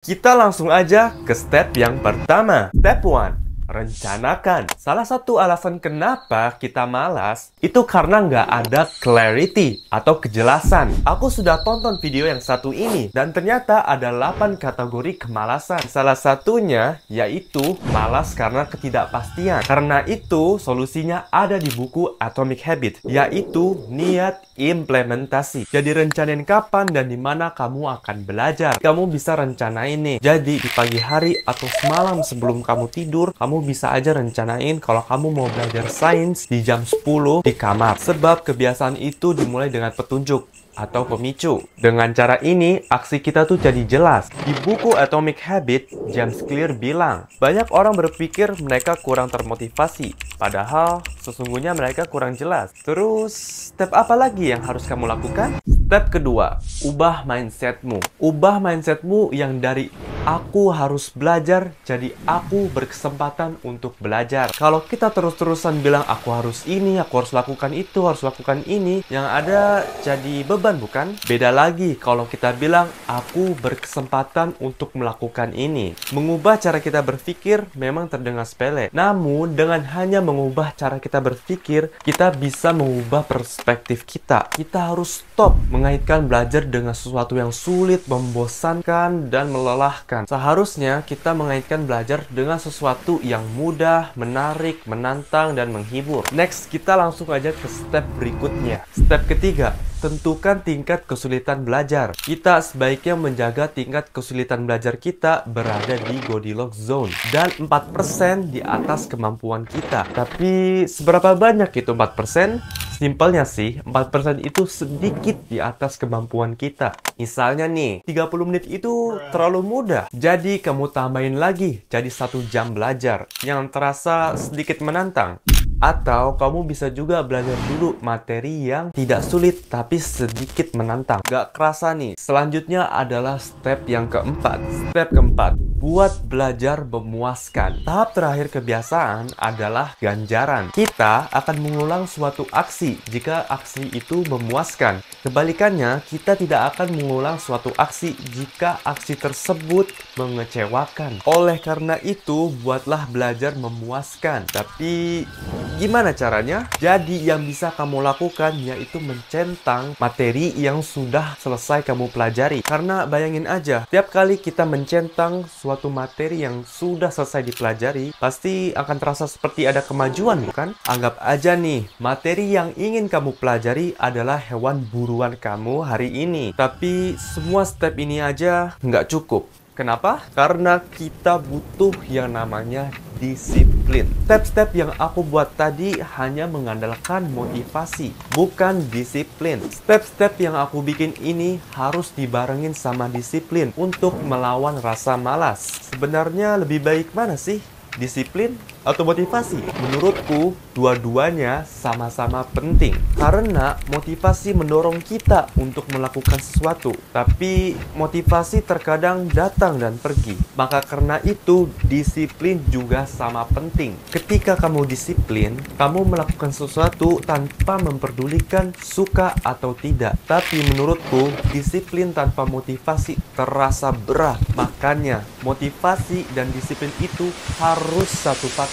Kita langsung aja ke step yang pertama. Step 1. Rencanakan. Salah satu alasan kenapa kita malas itu karena nggak ada clarity atau kejelasan. Aku sudah tonton video yang satu ini dan ternyata ada 8 kategori kemalasan. Salah satunya yaitu malas karena ketidakpastian. Karena itu solusinya ada di buku Atomic Habits, yaitu niat implementasi. Jadi rencanain kapan dan di mana kamu akan belajar. Kamu bisa rencanain nih. Jadi di pagi hari atau semalam sebelum kamu tidur, kamu bisa aja rencanain kalau kamu mau belajar sains di jam 10 di kamar. Sebab kebiasaan itu dimulai dengan petunjuk atau pemicu. Dengan cara ini, aksi kita tuh jadi jelas. Di buku Atomic Habits, James Clear bilang, banyak orang berpikir mereka kurang termotivasi, padahal sesungguhnya mereka kurang jelas. Terus, step apa lagi yang harus kamu lakukan? Step kedua, ubah mindsetmu. Ubah mindsetmu yang dari aku harus belajar, jadi aku berkesempatan untuk belajar. Kalau kita terus-terusan bilang aku harus ini, aku harus lakukan itu, harus lakukan ini, yang ada jadi beban, bukan? Beda lagi kalau kita bilang aku berkesempatan untuk melakukan ini. Mengubah cara kita berpikir memang terdengar sepele. Namun dengan hanya mengubah cara kita berpikir, kita bisa mengubah perspektif kita. Kita harus stop mengaitkan belajar dengan sesuatu yang sulit, membosankan, dan melelahkan. Seharusnya kita mengaitkan belajar dengan sesuatu yang mudah, menarik, menantang, dan menghibur. Next, kita langsung aja ke step berikutnya. Step ketiga, tentukan tingkat kesulitan belajar. Kita sebaiknya menjaga tingkat kesulitan belajar kita berada di Goldilocks zone dan 4% di atas kemampuan kita. Tapi seberapa banyak itu 4%? Simpelnya sih, 4% itu sedikit di atas kemampuan kita. Misalnya nih, 30 menit itu terlalu mudah. Jadi kamu tambahin lagi jadi 1 jam belajar yang terasa sedikit menantang. Atau kamu bisa juga belajar dulu materi yang tidak sulit tapi sedikit menantang. Gak kerasa nih. Selanjutnya adalah step yang keempat. Step keempat, buat belajar memuaskan. Tahap terakhir kebiasaan adalah ganjaran. Kita akan mengulang suatu aksi jika aksi itu memuaskan. Kebalikannya, kita tidak akan mengulang suatu aksi jika aksi tersebut mengecewakan. Oleh karena itu, buatlah belajar memuaskan. Tapi gimana caranya? Jadi yang bisa kamu lakukan yaitu mencentang materi yang sudah selesai kamu pelajari. Karena bayangin aja, tiap kali kita mencentang suatu materi yang sudah selesai dipelajari, pasti akan terasa seperti ada kemajuan, bukan? Anggap aja nih, materi yang ingin kamu pelajari adalah hewan buruan kamu hari ini. Tapi semua step ini aja nggak cukup. Kenapa? Karena kita butuh yang namanya disiplin. Step-step yang aku buat tadi hanya mengandalkan motivasi, bukan disiplin. Step-step yang aku bikin ini harus dibarengin sama disiplin untuk melawan rasa malas. Sebenarnya lebih baik mana sih? Disiplin atau motivasi? Menurutku, dua-duanya sama-sama penting. Karena motivasi mendorong kita untuk melakukan sesuatu. Tapi motivasi terkadang datang dan pergi. Maka karena itu, disiplin juga sama penting. Ketika kamu disiplin, kamu melakukan sesuatu tanpa memperdulikan suka atau tidak. Tapi menurutku, disiplin tanpa motivasi terasa berat. Makanya, motivasi dan disiplin itu harus satu paket.